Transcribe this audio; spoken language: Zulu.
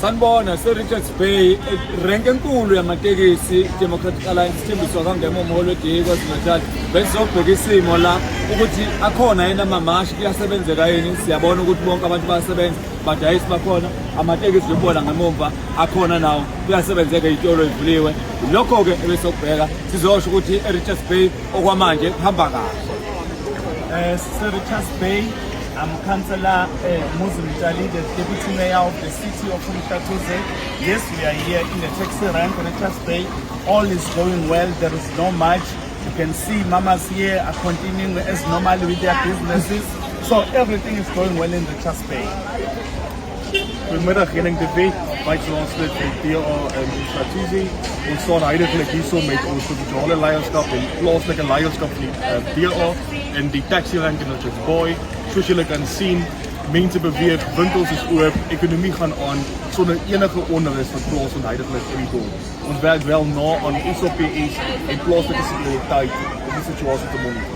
Sanibona Richards Bay renke enkulu yamatekisi Democratic Alliance Sithembiso kangemumo holiday kwaZulu-Natal bezobheka isimo la ukuthi akhona yena amamashi kuyasebenzeka yini siyabona ukuthi bonke abantu bayasebenza badayisi bakhona amatekisi ubona ngemumva akhona nawo kuyasebenzeka itolo ivuliwe lokho ke ebesokubheka sizosho ukuthi Richards Bay okwamanje kuhamba kahle. Richards Bay, I'm Councillor Muslim Jali, the Deputy Mayor of the city of Umhlatuze. Yes, we are here in the taxi rank in Richards Bay. All is going well, there is no much. You can see mamas here are continuing as normal with their businesses. So everything is going well in Richards Bay. Goedemiddag, Henning de Wet, buitenlandslid van DA in Umhlatuze. Ons staan huidiglik hierso met ons provinsiale leierskap en plaaslike leierskap van die DA in die taxi rank in Richards Bay. Soos julle kan sien, mense beweeg, winkels is oop, ekonomie gaan aan sonder enige onrus wat plaasvind huidiglik in die dorp. Ons werk wel na aan SAPS en plaaslike sekuriteit om die situasie te monitor.